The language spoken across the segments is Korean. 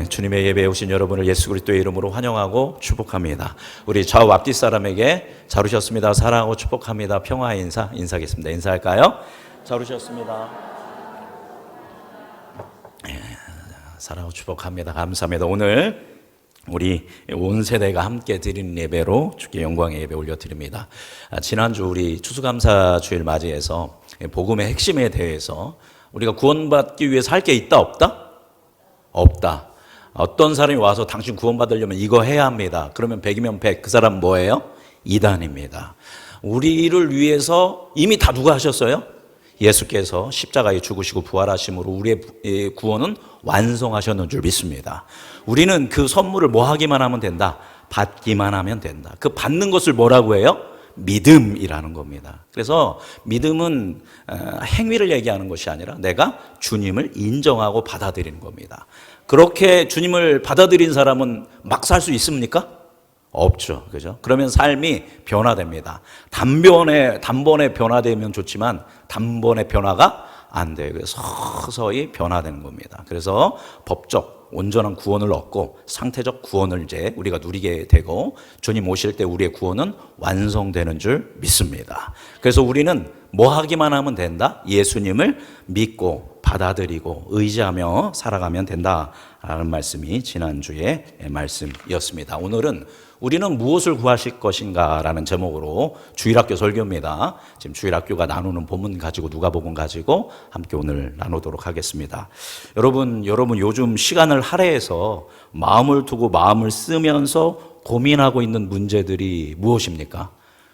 주님의 예배에 오신 여러분을 예수 그리스도의 이름으로 환영하고 축복합니다. 우리 좌우 앞뒤 사람에게 잘 오셨습니다, 사랑하고 축복합니다, 평화의 인사하겠습니다. 인사할까요? 잘 오셨습니다, 사랑하고 축복합니다. 감사합니다. 오늘 우리 온 세대가 함께 드리는 예배로 주께 영광의 예배 올려드립니다. 지난주 우리 추수감사 주일 맞이해서 복음의 핵심에 대해서 우리가 구원받기 위해서 할 게 있다 없다? 없다. 어떤 사람이 와서 당신 구원받으려면 이거 해야 합니다. 그러면 100이면 100. 그 사람 뭐예요? 이단입니다. 우리를 위해서 이미 다 누가 하셨어요? 예수께서 십자가에 죽으시고 부활하심으로 우리의 구원은 완성하셨는 줄 믿습니다. 우리는 그 선물을 뭐 하기만 하면 된다? 받기만 하면 된다. 그 받는 것을 뭐라고 해요? 믿음이라는 겁니다. 그래서 믿음은 행위를 얘기하는 것이 아니라 내가 주님을 인정하고 받아들이는 겁니다. 그렇게 주님을 받아들인 사람은 막 살 수 있습니까? 없죠. 그죠? 그러면 삶이 변화됩니다. 단번에 변화되면 좋지만 단번에 변화가 안 돼요. 그래서 서서히 변화되는 겁니다. 그래서 법적 온전한 구원을 얻고 상태적 구원을 이제 우리가 누리게 되고 주님 오실 때 우리의 구원은 완성되는 줄 믿습니다. 그래서 우리는 뭐 하기만 하면 된다? 예수님을 믿고 받아들이고 의지하며 살아가면 된다라는 말씀이 지난주의 말씀이었습니다. 오늘은 우리는 무엇을 구하실 것인가 라는 제목으로 주일학교 설교입니다. 지금 주일학교가 나누는 본문 가지고 누가복음 가지고 함께 오늘 나누도록 하겠습니다. 여러분 요즘 시간을 할애해서 마음을 두고 마음을 쓰면서 고민하고 있는 문제들이 무엇입니까?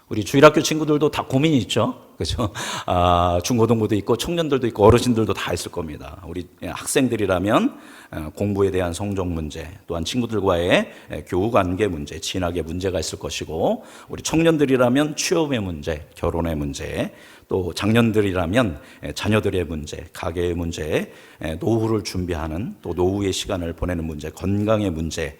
우리 주일학교 친구들도 다 고민이 있죠. 그렇죠? 중고등부도 있고 청년들도 있고 어르신들도 다 있을 겁니다. 우리 학생들이라면 공부에 대한 성적 문제, 또한 친구들과의 교우 관계 문제, 친하게 문제가 있을 것이고, 우리 청년들이라면 취업의 문제, 결혼의 문제, 또 장년들이라면 자녀들의 문제, 가계의 문제, 노후를 준비하는 또 노후의 시간을 보내는 문제, 건강의 문제,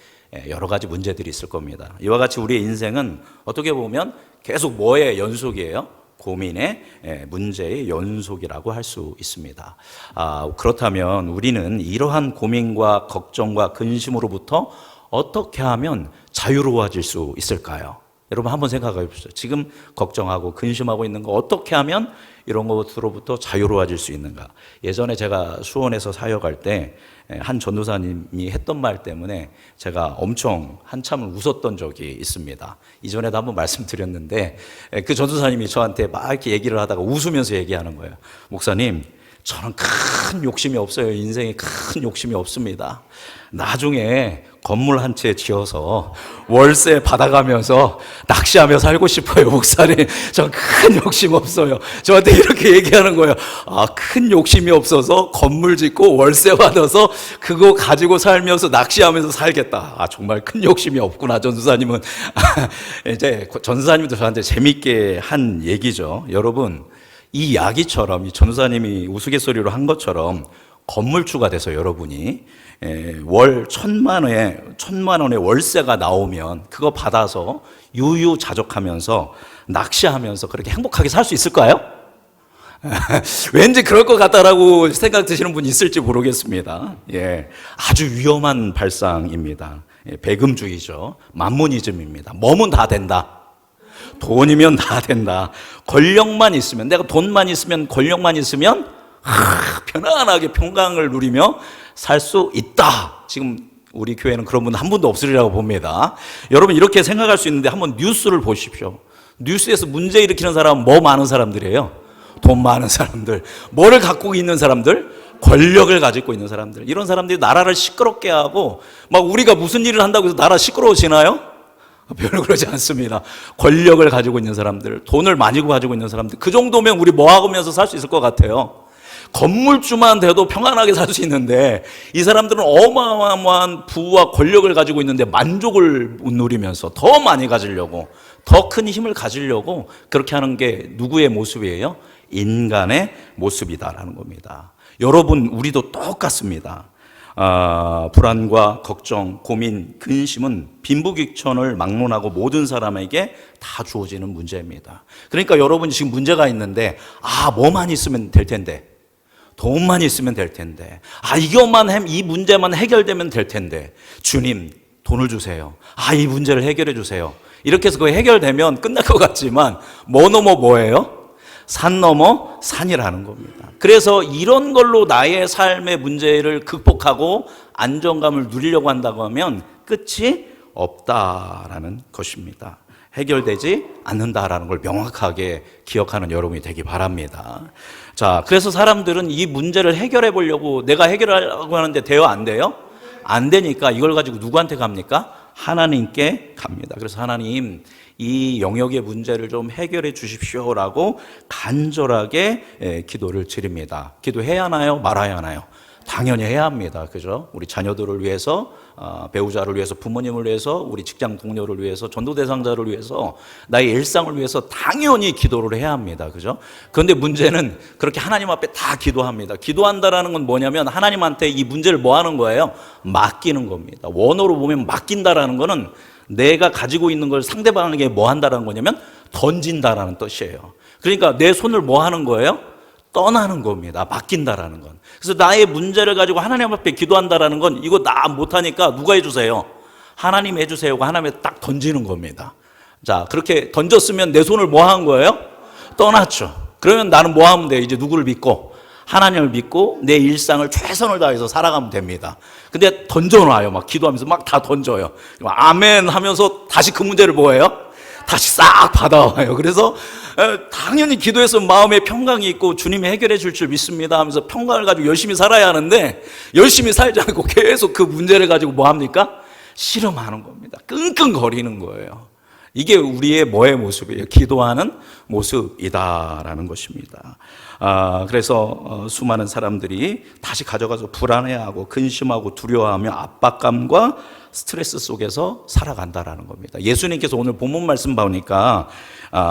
여러 가지 문제들이 있을 겁니다. 이와 같이 우리의 인생은 어떻게 보면 계속 뭐의 연속이에요? 고민의 문제의 연속이라고 할 수 있습니다. 그렇다면 우리는 이러한 고민과 걱정과 근심으로부터 어떻게 하면 자유로워질 수 있을까요? 여러분 한번 생각해 보십시오. 지금 걱정하고 근심하고 있는 거 어떻게 하면 이런 것으로부터 자유로워질 수 있는가? 예전에 제가 수원에서 사역할 때 한 전도사님이 했던 말 때문에 제가 엄청 한참을 웃었던 적이 있습니다. 이전에도 한번 말씀드렸는데 그 전도사님이 저한테 막 이렇게 얘기를 하다가 웃으면서 얘기하는 거예요. 목사님, 저는 큰 욕심이 없어요. 인생에 큰 욕심이 없습니다. 나중에 건물 한 채 지어서 월세 받아가면서 낚시하며 살고 싶어요, 목사님. 전 큰 욕심 없어요. 저한테 이렇게 얘기하는 거예요. 큰 욕심이 없어서 건물 짓고 월세 받아서 그거 가지고 살면서 낚시하면서 살겠다. 정말 큰 욕심이 없구나, 전수사님은. 이제 전수사님도 저한테 재밌게 한 얘기죠. 여러분, 이 이야기처럼 이 전수사님이 우스갯소리로 한 것처럼 건물주가 돼서 여러분이 월 1,000만 원의 월세가 나오면 그거 받아서 유유자적하면서 낚시하면서 그렇게 행복하게 살 수 있을까요? 왠지 그럴 것 같다라고 생각 드시는 분이 있을지 모르겠습니다. 아주 위험한 발상입니다. 배금주의죠. 만모니즘입니다. 뭐면 다 된다. 돈이면 다 된다. 권력만 있으면, 내가 돈만 있으면, 권력만 있으면 편안하게 평강을 누리며 살 수 있다. 지금 우리 교회는 그런 분 한 분도 없으리라고 봅니다. 여러분 이렇게 생각할 수 있는데 한번 뉴스를 보십시오. 뉴스에서 문제 일으키는 사람은 뭐 많은 사람들이에요? 돈 많은 사람들. 뭐를 갖고 있는 사람들? 권력을 가지고 있는 사람들. 이런 사람들이 나라를 시끄럽게 하고 막 우리가 무슨 일을 한다고 해서 나라 시끄러워지나요? 별로 그러지 않습니다. 권력을 가지고 있는 사람들, 돈을 많이 가지고 있는 사람들, 그 정도면 우리 뭐 하면서 살 수 있을 것 같아요. 건물주만 돼도 평안하게 살 수 있는데 이 사람들은 어마어마한 부와 권력을 가지고 있는데 만족을 못 누리면서 더 많이 가지려고, 더 큰 힘을 가지려고 그렇게 하는 게 누구의 모습이에요? 인간의 모습이다라는 겁니다. 여러분, 우리도 똑같습니다. 불안과 걱정, 고민, 근심은 빈부귀천을 막론하고 모든 사람에게 다 주어지는 문제입니다. 그러니까 여러분이 지금 문제가 있는데 뭐만 있으면 될 텐데, 돈만 있으면 될 텐데. 이 문제만 해결되면 될 텐데. 주님, 돈을 주세요. 이 문제를 해결해 주세요. 이렇게 해서 그거 해결되면 끝날 것 같지만 뭐 넘어 뭐예요? 산 넘어 산이라는 겁니다. 그래서 이런 걸로 나의 삶의 문제를 극복하고 안정감을 누리려고 한다고 하면 끝이 없다라는 것입니다. 해결되지 않는다라는 걸 명확하게 기억하는 여러분이 되기 바랍니다. 자, 그래서 사람들은 이 문제를 해결해 보려고 내가 해결하려고 하는데 돼요? 안 돼요? 안 되니까 이걸 가지고 누구한테 갑니까? 하나님께 갑니다. 그래서 하나님, 이 영역의 문제를 좀 해결해 주십시오라고 간절하게 기도를 드립니다. 기도해야 하나요? 말아야 하나요? 당연히 해야 합니다. 그죠? 우리 자녀들을 위해서, 배우자를 위해서, 부모님을 위해서, 우리 직장 동료를 위해서, 전도 대상자를 위해서, 나의 일상을 위해서 당연히 기도를 해야 합니다. 그죠? 그런데 문제는 그렇게 하나님 앞에 다 기도합니다. 기도한다라는 건 뭐냐면 하나님한테 이 문제를 뭐 하는 거예요? 맡기는 겁니다. 원어로 보면 맡긴다라는 거는 내가 가지고 있는 걸 상대방에게 뭐 한다라는 거냐면 던진다라는 뜻이에요. 그러니까 내 손을 뭐 하는 거예요? 떠나는 겁니다. 맡긴다라는 건. 그래서 나의 문제를 가지고 하나님 앞에 기도한다라는 건 이거 나 못하니까 누가 해주세요? 하나님 해주세요가 하나님에 딱 던지는 겁니다. 자, 그렇게 던졌으면 내 손을 뭐 한 거예요? 떠났죠. 그러면 나는 뭐 하면 돼요? 이제 누구를 믿고? 하나님을 믿고 내 일상을 최선을 다해서 살아가면 됩니다. 근데 던져놔요. 막 기도하면서 막 다 던져요. 아멘 하면서 다시 그 문제를 뭐 해요? 다시 싹 받아와요. 그래서 당연히 기도해서 마음에 평강이 있고 주님이 해결해 줄 줄 믿습니다 하면서 평강을 가지고 열심히 살아야 하는데 열심히 살지 않고 계속 그 문제를 가지고 뭐 합니까? 씨름하는 겁니다. 끙끙거리는 거예요. 이게 우리의 뭐의 모습이에요? 기도하는 모습이다라는 것입니다. 그래서 수많은 사람들이 다시 가져가서 불안해하고 근심하고 두려워하며 압박감과 스트레스 속에서 살아간다라는 겁니다. 예수님께서 오늘 본문 말씀 보니까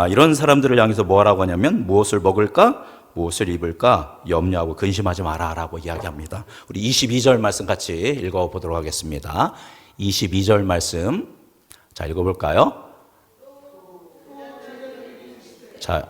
이런 사람들을 향해서 뭐라고 하냐면 무엇을 먹을까? 무엇을 입을까? 염려하고 근심하지 마라라고 이야기합니다. 우리 22절 말씀 같이 읽어보도록 하겠습니다. 22절 말씀 자 읽어볼까요? 자,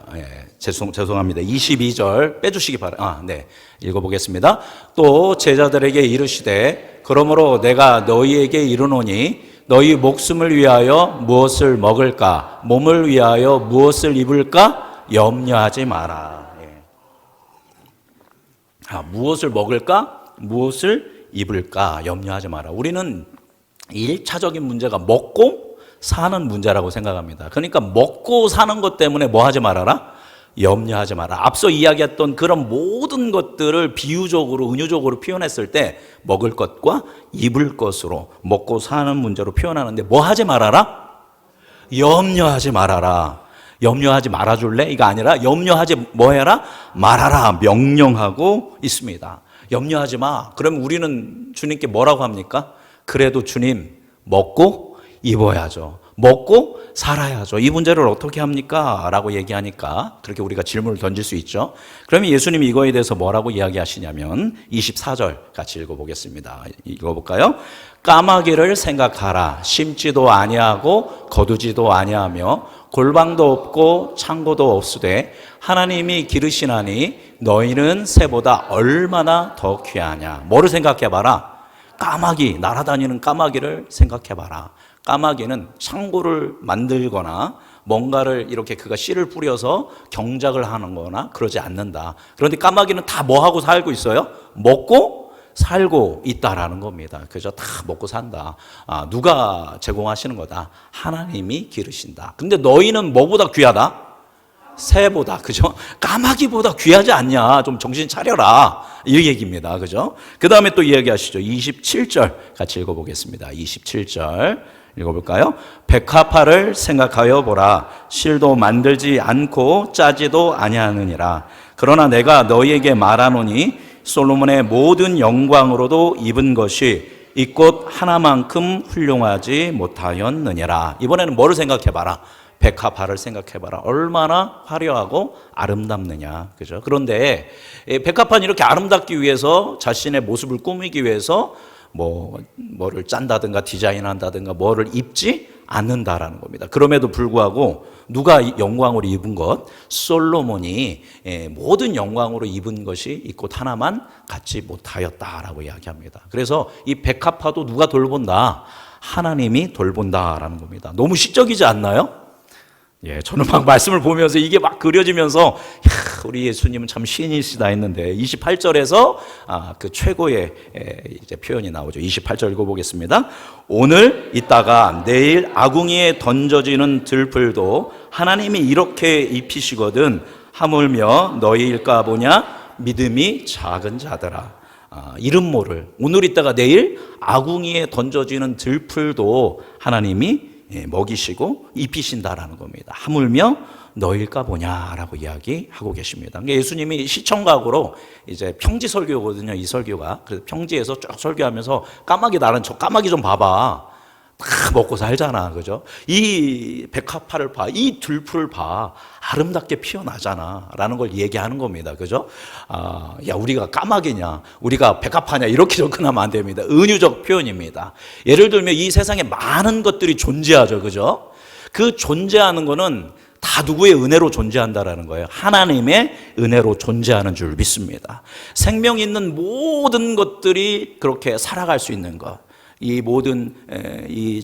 죄송합니다. 22절 빼주시기 바랍니다. 네, 읽어보겠습니다. 또 제자들에게 이르시되 그러므로 내가 너희에게 이르노니 너희 목숨을 위하여 무엇을 먹을까? 몸을 위하여 무엇을 입을까? 염려하지 마라. 무엇을 먹을까? 무엇을 입을까? 염려하지 마라. 우리는 1차적인 문제가 먹고 사는 문제라고 생각합니다. 그러니까 먹고 사는 것 때문에 뭐 하지 말아라? 염려하지 마라. 앞서 이야기했던 그런 모든 것들을 비유적으로 은유적으로 표현했을 때 먹을 것과 입을 것으로 먹고 사는 문제로 표현하는데 뭐 하지 말아라? 염려하지 말아라. 염려하지 말아줄래? 이거 아니라 염려하지 뭐 해라? 말아라. 명령하고 있습니다. 염려하지 마. 그럼 우리는 주님께 뭐라고 합니까? 그래도 주님 먹고 입어야죠. 먹고 살아야죠. 이 문제를 어떻게 합니까? 라고 얘기하니까 그렇게 우리가 질문을 던질 수 있죠. 그러면 예수님이 이거에 대해서 뭐라고 이야기하시냐면 24절 같이 읽어보겠습니다. 읽어볼까요? 까마귀를 생각하라. 심지도 아니하고 거두지도 아니하며 골방도 없고 창고도 없으되 하나님이 기르시나니 너희는 새보다 얼마나 더 귀하냐. 뭐를 생각해봐라? 까마귀, 날아다니는 까마귀를 생각해봐라. 까마귀는 창고를 만들거나 뭔가를 이렇게 그가 씨를 뿌려서 경작을 하는 거나 그러지 않는다. 그런데 까마귀는 다 뭐 하고 살고 있어요? 먹고 살고 있다라는 겁니다. 그죠? 다 먹고 산다. 누가 제공하시는 거다? 하나님이 기르신다. 근데 너희는 뭐보다 귀하다? 새보다, 그죠? 까마귀보다 귀하지 않냐? 좀 정신 차려라. 이 얘기입니다. 그죠? 그 다음에 또 이야기하시죠. 27절 같이 읽어보겠습니다. 27절 읽어볼까요? 백합화를 생각하여 보라. 실도 만들지 않고 짜지도 아니하느니라. 그러나 내가 너희에게 말하노니 솔로몬의 모든 영광으로도 입은 것이 이 꽃 하나만큼 훌륭하지 못하였느니라. 이번에는 뭐를 생각해봐라? 백합화를 생각해봐라. 얼마나 화려하고 아름답느냐. 그죠? 그런데 백합화는 이렇게 아름답기 위해서 자신의 모습을 꾸미기 위해서 뭐를 짠다든가 디자인한다든가 뭐를 입지 않는다라는 겁니다. 그럼에도 불구하고 누가 영광으로 입은 것? 솔로몬이 모든 영광으로 입은 것이 이 꽃 하나만 갖지 못하였다라고 이야기합니다. 그래서 이 백합화도 누가 돌본다? 하나님이 돌본다라는 겁니다. 너무 시적이지 않나요? 예, 저는 막 말씀을 보면서 이게 막 그려지면서 우리 예수님은 참 신이시다 했는데 28절에서 그 최고의 이제 표현이 나오죠. 28절 읽어보겠습니다. 오늘 있다가 내일 아궁이에 던져지는 들풀도 하나님이 이렇게 입히시거든 하물며 너희일까 보냐 믿음이 작은 자들아. 이름 모를 오늘 있다가 내일 아궁이에 던져지는 들풀도 하나님이 먹이시고 입히신다라는 겁니다. 하물며 너일까 보냐라고 이야기하고 계십니다. 예수님이 시청각으로 이제 평지 설교거든요. 이 설교가. 그래서 평지에서 쭉 설교하면서 까마귀 나는 저 까마귀 좀 봐봐. 다 먹고 살잖아, 그죠? 이 백합화를 봐, 이 들풀을 봐, 아름답게 피어나잖아라는 걸 얘기하는 겁니다, 그죠? 야, 우리가 까마귀냐, 우리가 백합화냐 이렇게 접근하면 안 됩니다. 은유적 표현입니다. 예를 들면 이 세상에 많은 것들이 존재하죠, 그죠? 그 존재하는 거는 다 누구의 은혜로 존재한다라는 거예요. 하나님의 은혜로 존재하는 줄 믿습니다. 생명 있는 모든 것들이 그렇게 살아갈 수 있는 것. 이 모든 이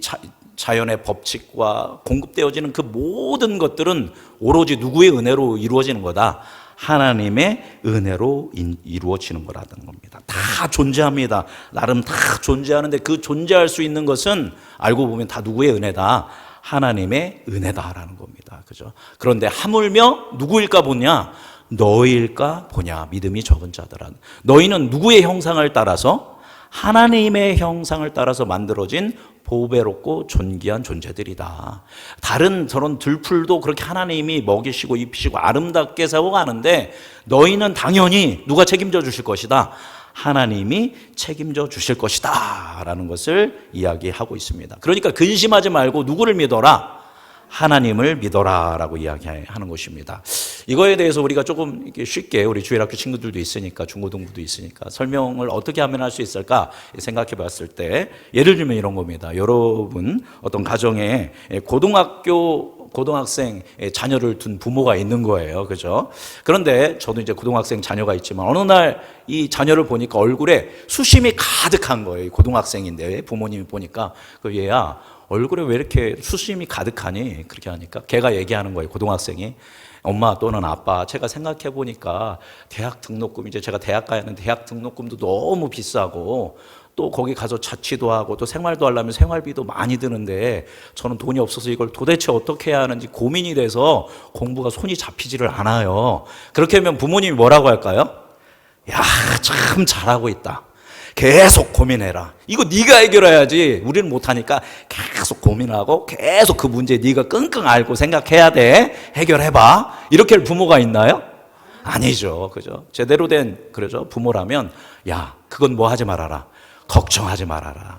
자연의 법칙과 공급되어지는 그 모든 것들은 오로지 누구의 은혜로 이루어지는 거다? 하나님의 은혜로 이루어지는 거라는 겁니다. 다 존재합니다. 나름 다 존재하는데 그 존재할 수 있는 것은 알고 보면 다 누구의 은혜다? 하나님의 은혜다라는 겁니다. 그죠? 그런데 하물며 누구일까 보냐? 너희일까 보냐? 믿음이 적은 자들아. 너희는 누구의 형상을 따라서? 하나님의 형상을 따라서 만들어진 보배롭고 존귀한 존재들이다. 다른 저런 들풀도 그렇게 하나님이 먹이시고 입히시고 아름답게 세워가는데 너희는 당연히 누가 책임져 주실 것이다? 하나님이 책임져 주실 것이다 라는 것을 이야기하고 있습니다. 그러니까 근심하지 말고 누구를 믿어라? 하나님을 믿어라 라고 이야기하는 것입니다. 이거에 대해서 우리가 조금 쉽게 우리 주일학교 친구들도 있으니까 중고등부도 있으니까 설명을 어떻게 하면 할 수 있을까 생각해 봤을 때 예를 들면 이런 겁니다. 여러분 어떤 가정에 고등학생 자녀를 둔 부모가 있는 거예요. 그죠? 그런데 저도 이제 고등학생 자녀가 있지만 어느 날 이 자녀를 보니까 얼굴에 수심이 가득한 거예요. 고등학생인데 부모님이 보니까 얘야 얼굴에 왜 이렇게 수심이 가득하니? 그렇게 하니까 걔가 얘기하는 거예요. 고등학생이. 엄마 또는 아빠, 제가 생각해 보니까 대학 등록금, 이제 제가 대학 가야 하는 대학 등록금도 너무 비싸고 또 거기 가서 자취도 하고 또 생활도 하려면 생활비도 많이 드는데 저는 돈이 없어서 이걸 도대체 어떻게 해야 하는지 고민이 돼서 공부가 손이 잡히지를 않아요. 그렇게 하면 부모님이 뭐라고 할까요? 야, 참 잘하고 있다. 계속 고민해라. 이거 네가 해결해야지. 우리는 못하니까 계속 고민하고 계속 그 문제 네가 끙끙 앓고 생각해야 돼. 해결해봐. 이렇게 할 부모가 있나요? 아니죠. 그죠? 제대로 된 그러죠. 부모라면 야, 그건 뭐 하지 말아라. 걱정하지 말아라.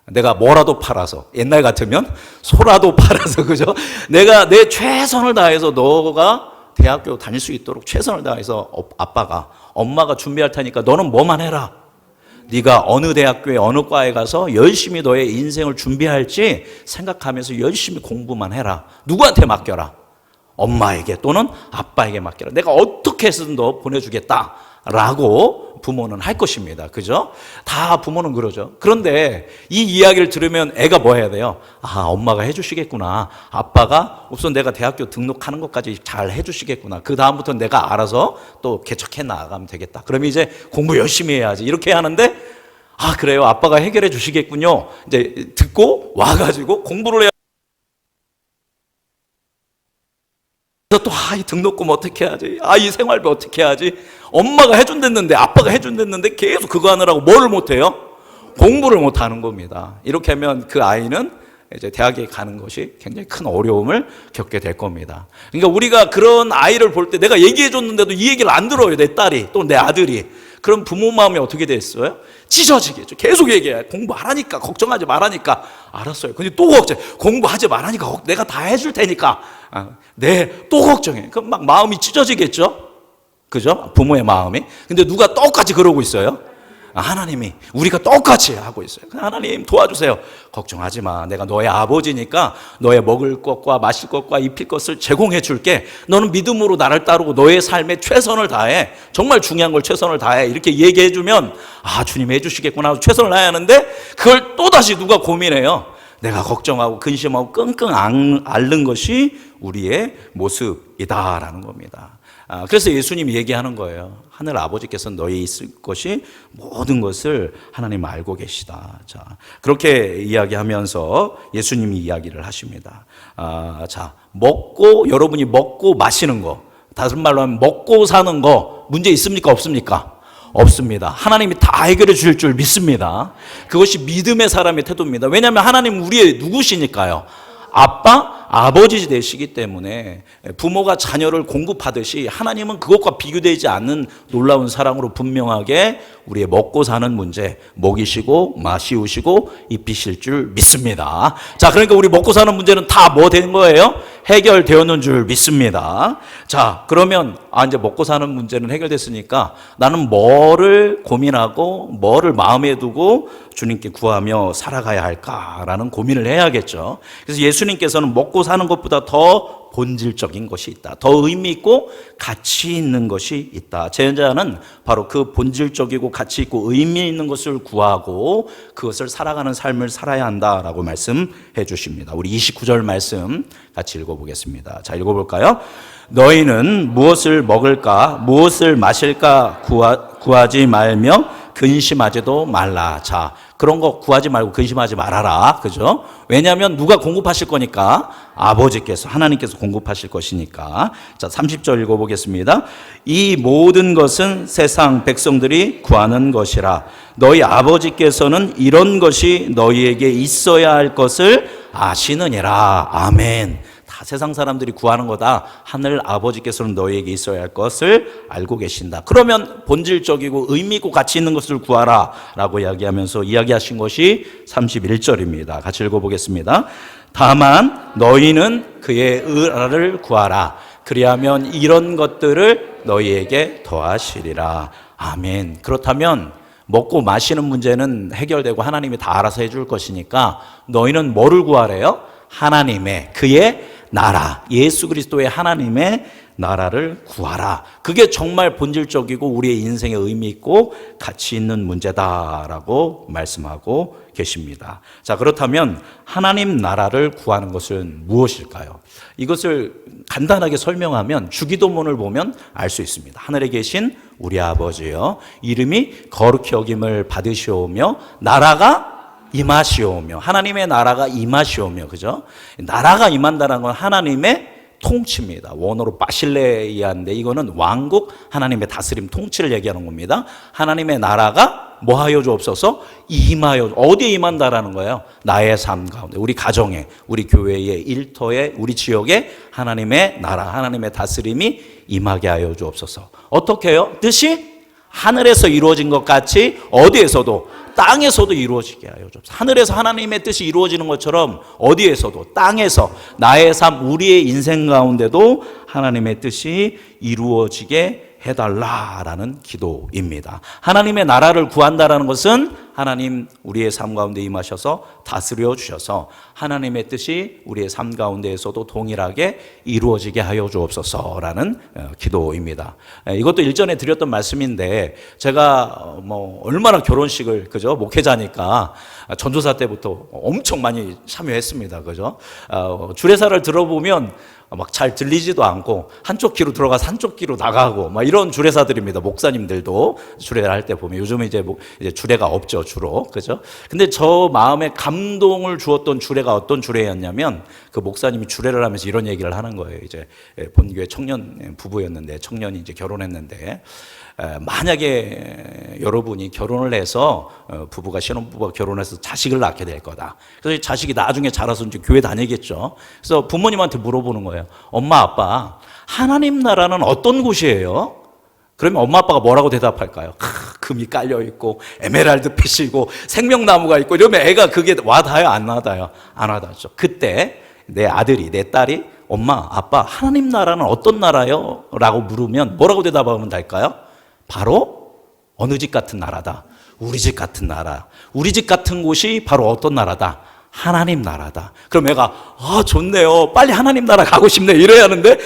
내가 뭐라도 팔아서 옛날 같으면 소라도 팔아서 그죠? 내가 내 최선을 다해서 너가 대학교 다닐 수 있도록 최선을 다해서 엄마가 준비할 테니까 너는 뭐만 해라. 네가 어느 대학교에 어느 과에 가서 열심히 너의 인생을 준비할지 생각하면서 열심히 공부만 해라. 누구한테 맡겨라? 엄마에게 또는 아빠에게 맡겨라. 내가 어떻게 해서든 너 보내주겠다라고 부모는 할 것입니다. 그죠? 다 부모는 그러죠. 그런데 이 이야기를 들으면 애가 뭐 해야 돼요? 엄마가 해주시겠구나. 아빠가 우선 내가 대학교 등록하는 것까지 잘 해주시겠구나. 그 다음부터는 내가 알아서 또 개척해 나가면 되겠다. 그럼 이제 공부 열심히 해야지. 이렇게 하는데 그래요. 아빠가 해결해 주시겠군요. 이제 듣고 와가지고 공부를 해야 또 이 등록금 어떻게 해야지? 이 생활비 어떻게 해야지? 엄마가 해준댔는데 아빠가 해준댔는데 계속 그거 하느라고 뭐를 못해요? 공부를 못하는 겁니다. 이렇게 하면 그 아이는 이제 대학에 가는 것이 굉장히 큰 어려움을 겪게 될 겁니다. 그러니까 우리가 그런 아이를 볼 때 내가 얘기해 줬는데도 이 얘기를 안 들어요. 내 딸이 또 내 아들이. 그럼 부모 마음이 어떻게 됐어요? 찢어지겠죠. 계속 얘기해. 공부하라니까, 걱정하지 말라니까. 알았어요. 근데 또 걱정. 공부하지 말라니까. 내가 다 해줄 테니까. 또 걱정해. 그럼 막 마음이 찢어지겠죠. 그죠? 부모의 마음이. 근데 누가 똑같이 그러고 있어요? 하나님이 우리가 똑같이 하고 있어요. 하나님 도와주세요. 걱정하지 마. 내가 너의 아버지니까 너의 먹을 것과 마실 것과 입힐 것을 제공해 줄게. 너는 믿음으로 나를 따르고 너의 삶에 최선을 다해. 정말 중요한 걸 최선을 다해. 이렇게 얘기해 주면 주님 해주시겠구나. 최선을 다해야 하는데 그걸 또다시 누가 고민해요. 내가 걱정하고 근심하고 끙끙 앓는 것이 우리의 모습이다라는 겁니다. 그래서 예수님이 얘기하는 거예요. 하늘 아버지께서 너희 있을 것이 모든 것을 하나님 알고 계시다. 자, 그렇게 이야기하면서 예수님이 이야기를 하십니다. 여러분이 먹고 마시는 거, 다른 말로 하면 먹고 사는 거 문제 있습니까? 없습니까? 없습니다. 하나님이 다 해결해 주실 줄 믿습니다. 그것이 믿음의 사람의 태도입니다. 왜냐하면 하나님 우리의 누구시니까요. 아버지 되시기 때문에 부모가 자녀를 공급하듯이 하나님은 그것과 비교되지 않는 놀라운 사랑으로 분명하게 우리의 먹고 사는 문제, 먹이시고 마시우시고 입히실 줄 믿습니다. 자, 그러니까 우리 먹고 사는 문제는 다 뭐 된 거예요? 해결되었는 줄 믿습니다. 자, 그러면 이제 먹고 사는 문제는 해결됐으니까 나는 뭐를 고민하고 뭐를 마음에 두고 주님께 구하며 살아가야 할까라는 고민을 해야겠죠. 그래서 예수님께서는 먹고 사는 것보다 더 본질적인 것이 있다. 더 의미 있고 가치 있는 것이 있다. 제자는 바로 그 본질적이고 가치 있고 의미 있는 것을 구하고 그것을 살아가는 삶을 살아야 한다라고 말씀해 주십니다. 우리 29절 말씀 같이 읽어보겠습니다. 자, 읽어볼까요? 너희는 무엇을 먹을까 무엇을 마실까 구하지 말며 근심하지도 말라. 자, 그런 거 구하지 말고 근심하지 말아라. 그죠? 왜냐하면 누가 공급하실 거니까? 아버지께서, 하나님께서 공급하실 것이니까. 자, 30절 읽어보겠습니다. 이 모든 것은 세상 백성들이 구하는 것이라. 너희 아버지께서는 이런 것이 너희에게 있어야 할 것을 아시느니라. 아멘. 다 세상 사람들이 구하는 거다. 하늘 아버지께서는 너희에게 있어야 할 것을 알고 계신다. 그러면 본질적이고 의미 있고 가치 있는 것을 구하라 라고 이야기하면서 이야기하신 것이 31절입니다. 같이 읽어보겠습니다. 다만 너희는 그의 의를 구하라. 그리하면 이런 것들을 너희에게 더하시리라. 아멘. 그렇다면 먹고 마시는 문제는 해결되고 하나님이 다 알아서 해줄 것이니까 너희는 뭐를 구하래요? 하나님의, 그의 나라, 예수 그리스도의 하나님의 나라를 구하라. 그게 정말 본질적이고 우리의 인생에 의미 있고 가치 있는 문제다라고 말씀하고 계십니다. 자, 그렇다면 하나님 나라를 구하는 것은 무엇일까요? 이것을 간단하게 설명하면 주기도문을 보면 알 수 있습니다. 하늘에 계신 우리 아버지여, 이름이 거룩히 여김을 받으시오며 나라가 임하시오며, 하나님의 나라가 임하시오며, 그죠? 나라가 임한다는 건 하나님의 통치입니다. 원어로 바실레이아인데 이거는 왕국, 하나님의 다스림, 통치를 얘기하는 겁니다. 하나님의 나라가 뭐 하여 주옵소서? 임하여. 어디에 임한다라는 거예요? 나의 삶 가운데, 우리 가정에, 우리 교회에, 일터에, 우리 지역에 하나님의 나라, 하나님의 다스림이 임하게 하여 주옵소서. 어떻게 해요? 뜻이 하늘에서 이루어진 것 같이 어디에서도, 땅에서도 이루어지게 하여 주옵소서. 하늘에서 하나님의 뜻이 이루어지는 것처럼 어디에서도, 땅에서 나의 삶, 우리의 인생 가운데도 하나님의 뜻이 이루어지게 해달라라는 기도입니다. 하나님의 나라를 구한다라는 것은 하나님 우리의 삶 가운데 임하셔서 다스려 주셔서 하나님의 뜻이 우리의 삶 가운데에서도 동일하게 이루어지게 하여 주옵소서라는 기도입니다. 이것도 일전에 드렸던 말씀인데 제가 얼마나 결혼식을, 그죠? 목회자니까 전도사 때부터 엄청 많이 참여했습니다. 그죠? 주례사를 들어보면 막 잘 들리지도 않고 한쪽 귀로 들어가서 한쪽 귀로 나가고 막 이런 주례사들입니다. 목사님들도 주례를 할 때 보면 요즘은 이제 주례가 없죠, 주로. 그죠? 근데 저 마음에 감동을 주었던 주례가 어떤 주례였냐면 그 목사님이 주례를 하면서 이런 얘기를 하는 거예요. 이제 본교회 청년 부부였는데, 청년이 이제 결혼했는데, 만약에 여러분이 결혼을 해서 부부가, 신혼부부가 결혼해서 자식을 낳게 될 거다. 그래서 자식이 나중에 자라서 이제 교회 다니겠죠. 그래서 부모님한테 물어보는 거예요. 엄마, 아빠, 하나님 나라는 어떤 곳이에요? 그러면 엄마, 아빠가 뭐라고 대답할까요? 금이 깔려있고 에메랄드 빛이고 생명나무가 있고 이러면 애가 그게 와닿아요? 안 와닿아요? 안 와닿죠. 그때 내 아들이, 내 딸이 엄마, 아빠, 하나님 나라는 어떤 나라요? 라고 물으면 뭐라고 대답하면 될까요? 바로 어느 집 같은 나라다. 우리 집 같은 나라, 우리 집 같은 곳이 바로 어떤 나라다? 하나님 나라다. 그럼 애가 좋네요, 빨리 하나님 나라 가고 싶네 이래야 하는데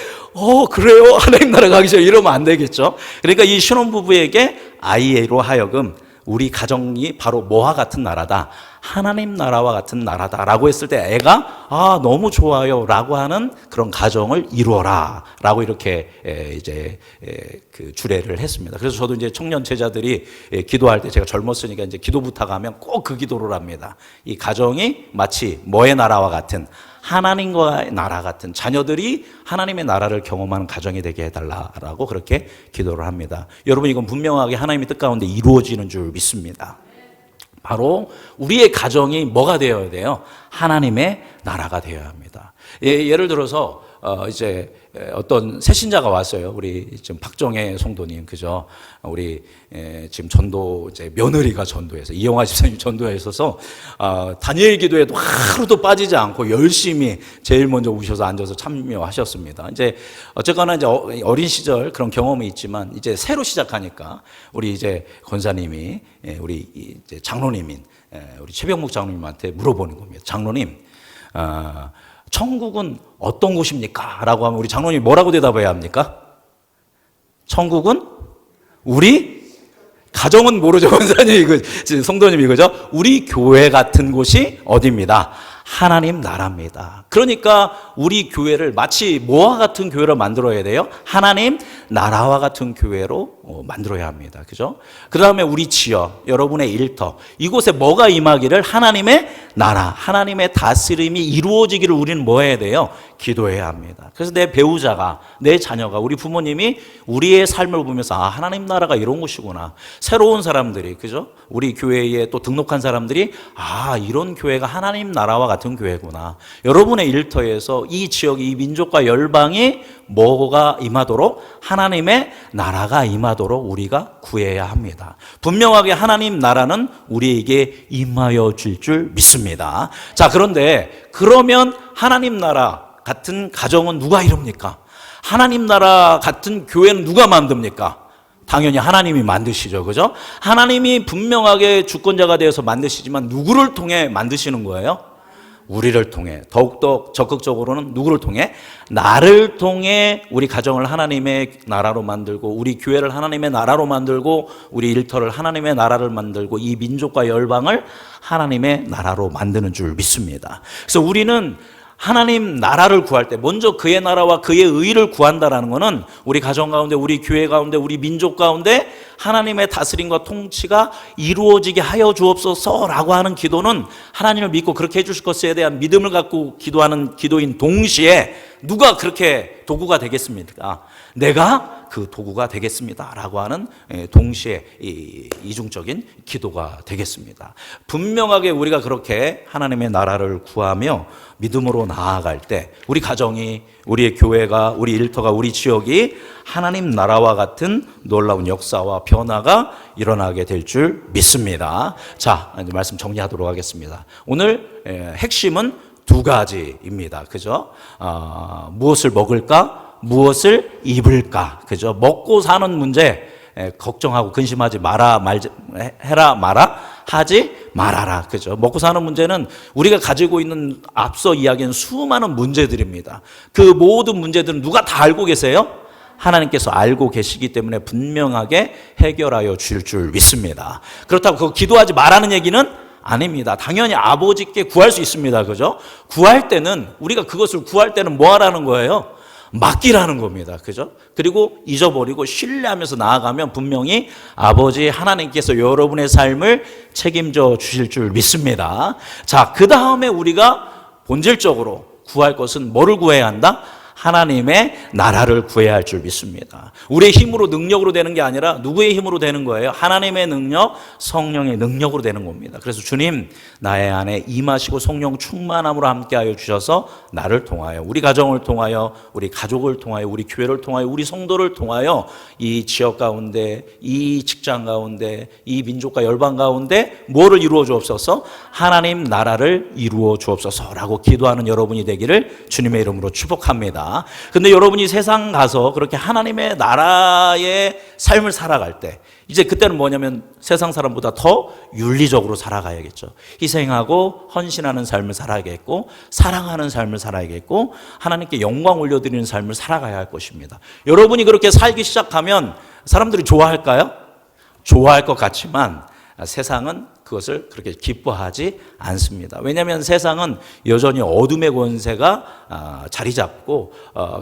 그래요, 하나님 나라 가기 전에 이러면 안 되겠죠. 그러니까 이 신혼부부에게 아이로 하여금 우리 가정이 바로 뭐와 같은 나라다? 하나님 나라와 같은 나라다라고 했을 때 애가 너무 좋아요 라고 하는 그런 가정을 이루어라 라고 이렇게 이제 그 주례를 했습니다. 그래서 저도 이제 청년 제자들이 기도할 때, 제가 젊었으니까 이제 기도 부탁하면 꼭 그 기도를 합니다. 이 가정이 마치 뭐의 나라와 같은, 하나님과의 나라 같은, 자녀들이 하나님의 나라를 경험하는 가정이 되게 해달라라고 그렇게 기도를 합니다. 여러분, 이건 분명하게 하나님의 뜻 가운데 이루어지는 줄 믿습니다. 바로 우리의 가정이 뭐가 되어야 돼요? 하나님의 나라가 되어야 합니다. 예를 들어서 이제 어떤 새신자가 왔어요. 우리 지금 박정혜 성도님, 그죠? 우리 지금 전도 이제 며느리가 전도해서, 이영화 집사님 전도에 있어서 다니엘 기도에도 하루도 빠지지 않고 열심히 제일 먼저 오셔서 앉아서 참여하셨습니다. 이제 어쨌거나 이제 어린 시절 그런 경험이 있지만 이제 새로 시작하니까 우리 이제 권사님이 우리 이제 장로님인 우리 최병목 장로님한테 물어보는 겁니다. 장로님, 천국은 어떤 곳입니까? 라고 하면 우리 장로님이 뭐라고 대답해야 합니까? 천국은 우리 가정은 모르죠. 원사님, 성도님이, 그죠? 우리 교회 같은 곳이 어디입니다? 하나님 나라입니다. 그러니까 우리 교회를 마치 뭐와 같은 교회로 만들어야 돼요? 하나님 나라와 같은 교회로 만들어야 합니다. 그죠? 그 다음에 우리 지역, 여러분의 일터, 이곳에 뭐가 임하기를? 하나님의 나라, 하나님의 다스림이 이루어지기를 우리는 뭐 해야 돼요? 기도해야 합니다. 그래서 내 배우자가, 내 자녀가, 우리 부모님이 우리의 삶을 보면서 하나님 나라가 이런 곳이구나. 새로운 사람들이, 그죠? 우리 교회에 또 등록한 사람들이 이런 교회가 하나님 나라와 같은 교회구나. 여러분의 일터에서 이 지역, 이 민족과 열방이 뭐가 임하도록? 하나님의 나라가 임하도록 우리가 구해야 합니다. 분명하게 하나님 나라는 우리에게 임하여 줄 믿습니다. 자, 그런데 그러면 하나님 나라 같은 가정은 누가 이룹니까? 하나님 나라 같은 교회는 누가 만듭니까? 당연히 하나님이 만드시죠. 그죠? 하나님이 분명하게 주권자가 되어서 만드시지만 누구를 통해 만드시는 거예요? 우리를 통해. 더욱더 적극적으로는 누구를 통해? 나를 통해 우리 가정을 하나님의 나라로 만들고, 우리 교회를 하나님의 나라로 만들고, 우리 일터를 하나님의 나라를 만들고, 이 민족과 열방을 하나님의 나라로 만드는 줄 믿습니다. 그래서 우리는 하나님 나라를 구할 때 먼저 그의 나라와 그의 의를 구한다라는 것은 우리 가정 가운데, 우리 교회 가운데, 우리 민족 가운데 하나님의 다스림과 통치가 이루어지게 하여 주옵소서라고 하는 기도는 하나님을 믿고 그렇게 해주실 것에 대한 믿음을 갖고 기도하는 기도인 동시에 누가 그렇게 도구가 되겠습니까? 내가 그 도구가 되겠습니다 라고 하는 동시에 이중적인 기도가 되겠습니다. 분명하게 우리가 그렇게 하나님의 나라를 구하며 믿음으로 나아갈 때 우리 가정이, 우리의 교회가, 우리 일터가, 우리 지역이 하나님 나라와 같은 놀라운 역사와 변화가 일어나게 될 줄 믿습니다. 자, 이제 말씀 정리하도록 하겠습니다. 오늘 핵심은 두 가지입니다. 그죠? 무엇을 먹을까? 무엇을 입을까? 그죠? 먹고 사는 문제 걱정하고 근심하지 마라, 해라, 마라, 하지 말아라. 그죠? 먹고 사는 문제는 우리가 가지고 있는 앞서 이야기한 수많은 문제들입니다. 그 모든 문제들은 누가 다 알고 계세요? 하나님께서 알고 계시기 때문에 분명하게 해결하여 줄 믿습니다. 그렇다고 그거 기도하지 말라는 얘기는 아닙니다. 당연히 아버지께 구할 수 있습니다. 그죠? 구할 때는, 우리가 그것을 구할 때는 뭐 하라는 거예요? 맡기라는 겁니다. 그죠? 그리고 잊어버리고 신뢰하면서 나아가면 분명히 아버지 하나님께서 여러분의 삶을 책임져 주실 줄 믿습니다. 자, 그 다음에 우리가 본질적으로 구할 것은 뭐를 구해야 한다? 하나님의 나라를 구해야 할 줄 믿습니다. 우리의 힘으로, 능력으로 되는 게 아니라 누구의 힘으로 되는 거예요? 하나님의 능력, 성령의 능력으로 되는 겁니다. 그래서 주님, 나의 안에 임하시고 성령 충만함으로 함께하여 주셔서 나를 통하여, 우리 가정을 통하여, 우리 가족을 통하여, 우리 교회를 통하여, 우리 성도를 통하여 이 지역 가운데, 이 직장 가운데, 이 민족과 열방 가운데 뭐를 이루어 주옵소서? 하나님 나라를 이루어 주옵소서라고 기도하는 여러분이 되기를 주님의 이름으로 축복합니다. 있습니다. 근데 여러분이 세상 가서 그렇게 하나님의 나라의 삶을 살아갈 때 이제 그때는 뭐냐면 세상 사람보다 더 윤리적으로 살아가야겠죠. 희생하고 헌신하는 삶을 살아야겠고 사랑하는 삶을 살아야겠고 하나님께 영광 올려드리는 삶을 살아가야 할 것입니다. 여러분이 그렇게 살기 시작하면 사람들이 좋아할까요? 좋아할 것 같지만 세상은 그것을 그렇게 기뻐하지 않습니다. 왜냐하면 세상은 여전히 어둠의 권세가 자리 잡고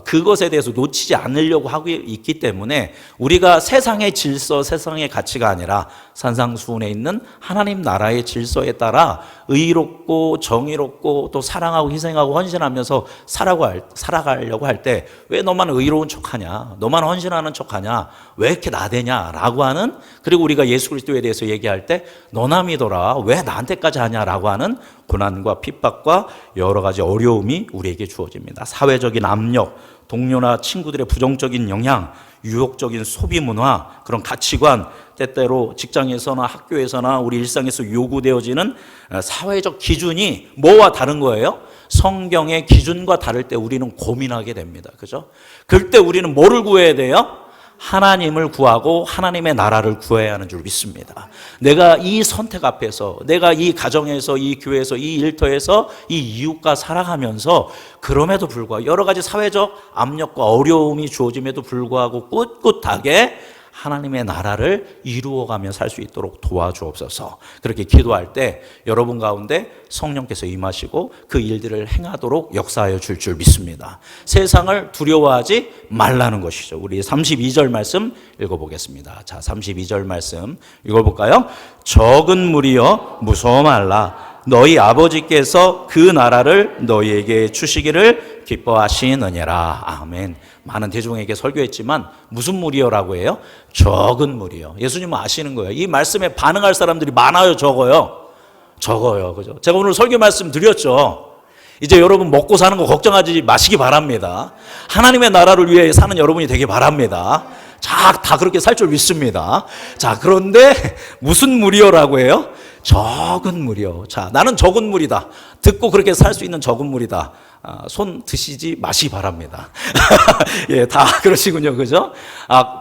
그것에 대해서 놓치지 않으려고 하고 있기 때문에 우리가 세상의 질서, 세상의 가치가 아니라 산상수훈에 있는 하나님 나라의 질서에 따라 의롭고 정의롭고 또 사랑하고 희생하고 헌신하면서 살아가려고 할 때 왜 너만 의로운 척하냐, 너만 헌신하는 척하냐, 왜 이렇게 나대냐라고 하는, 그리고 우리가 예수 그리스도에 대해서 얘기할 때 너나 믿어라, 왜 나한테까지 하냐라고 하는 고난과 핍박과 여러 가지 어려움이 우리에게 주어집니다. 사회적인 압력, 동료나 친구들의 부정적인 영향, 유혹적인 소비 문화, 그런 가치관, 때때로 직장에서나 학교에서나 우리 일상에서 요구되어지는 사회적 기준이 뭐와 다른 거예요? 성경의 기준과 다를 때 우리는 고민하게 됩니다. 그죠? 그럴 때 우리는 뭐를 구해야 돼요? 하나님을 구하고 하나님의 나라를 구해야 하는 줄 믿습니다. 내가 이 선택 앞에서, 내가 이 가정에서, 이 교회에서, 이 일터에서 이 이웃과 살아가면서 그럼에도 불구하고 여러 가지 사회적 압력과 어려움이 주어짐에도 불구하고 꿋꿋하게 하나님의 나라를 이루어가며 살 수 있도록 도와주옵소서. 그렇게 기도할 때 여러분 가운데 성령께서 임하시고 그 일들을 행하도록 역사하여 줄 믿습니다. 세상을 두려워하지 말라는 것이죠. 우리 32절 말씀 읽어보겠습니다. 자, 32절 말씀 읽어볼까요? 적은 무리여 무서워 말라. 너희 아버지께서 그 나라를 너희에게 주시기를 기뻐하시느니라. 아멘. 많은 대중에게 설교했지만 무슨 무리여라고 해요? 적은 무리여. 예수님은 아시는 거예요. 이 말씀에 반응할 사람들이 많아요, 적어요? 적어요. 그죠? 제가 오늘 설교 말씀 드렸죠. 이제 여러분 먹고 사는 거 걱정하지 마시기 바랍니다. 하나님의 나라를 위해 사는 여러분이 되기 바랍니다. 자, 다 그렇게 살 줄 믿습니다. 자, 그런데 무슨 무리여라고 해요? 적은 무리여. 자, 나는 적은 무리다. 듣고 그렇게 살 수 있는 적은 무리다. 손 드시지 마시기 바랍니다. 예, 다 그러시군요. 그죠?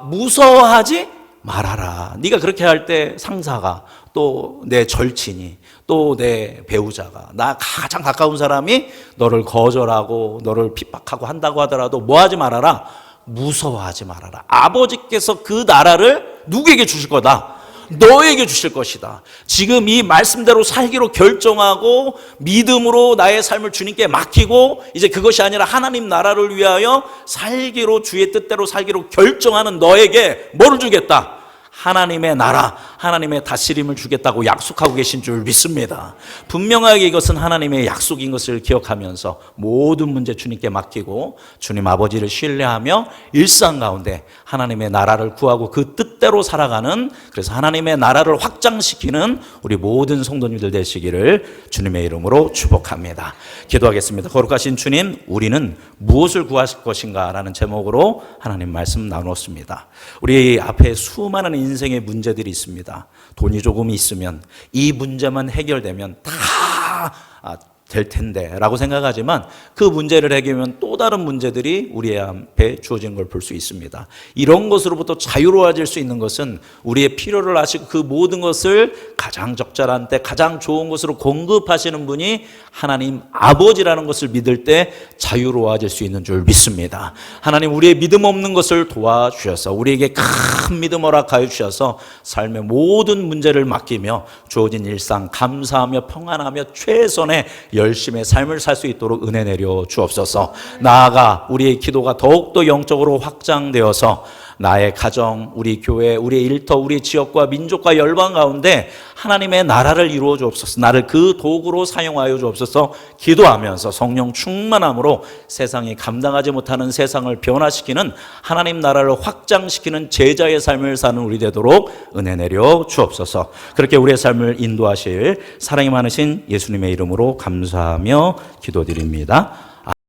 무서워하지 말아라. 네가 그렇게 할 때 상사가, 또 내 절친이, 또 내 배우자가, 나 가장 가까운 사람이 너를 거절하고 너를 핍박하고 한다고 하더라도 뭐 하지 말아라? 무서워하지 말아라. 아버지께서 그 나라를 누구에게 주실 거다? 너에게 주실 것이다. 지금 이 말씀대로 살기로 결정하고 믿음으로 나의 삶을 주님께 맡기고 이제 그것이 아니라 하나님 나라를 위하여 살기로, 주의 뜻대로 살기로 결정하는 너에게 뭐를 주겠다? 하나님의 나라, 하나님의 다스림을 주겠다고 약속하고 계신 줄 믿습니다. 분명하게 이것은 하나님의 약속인 것을 기억하면서 모든 문제 주님께 맡기고 주님 아버지를 신뢰하며 일상 가운데 하나님의 나라를 구하고 그 뜻대로 살아가는, 그래서 하나님의 나라를 확장시키는 우리 모든 성도님들 되시기를 주님의 이름으로 축복합니다. 기도하겠습니다. 거룩하신 주님, 우리는 무엇을 구하실 것인가 라는 제목으로 하나님 말씀 나눴습니다. 우리 앞에 수많은 인생의 문제들이 있습니다. 돈이 조금 있으면, 이 문제만 해결되면 다 될 텐데 라고 생각하지만 그 문제를 해결하면 또 다른 문제들이 우리 앞에 주어지는 걸 볼 수 있습니다. 이런 것으로부터 자유로워질 수 있는 것은 우리의 필요를 아시고 그 모든 것을 가장 적절한 때 가장 좋은 것으로 공급하시는 분이 하나님 아버지라는 것을 믿을 때 자유로워질 수 있는 줄 믿습니다. 하나님, 우리의 믿음 없는 것을 도와주셔서 우리에게 큰 믿음 허락하여 주셔서 삶의 모든 문제를 맡기며 주어진 일상 감사하며 평안하며 최선의 열심의 삶을 살 수 있도록 은혜 내려 주옵소서. 나아가 우리의 기도가 더욱더 영적으로 확장되어서 나의 가정, 우리 교회, 우리의 일터, 우리 지역과 민족과 열방 가운데 하나님의 나라를 이루어 주옵소서. 나를 그 도구로 사용하여 주옵소서. 기도하면서 성령 충만함으로 세상이 감당하지 못하는 세상을 변화시키는, 하나님 나라를 확장시키는 제자의 삶을 사는 우리 되도록 은혜 내려 주옵소서. 그렇게 우리의 삶을 인도하실 사랑이 많으신 예수님의 이름으로 감사하며 기도드립니다.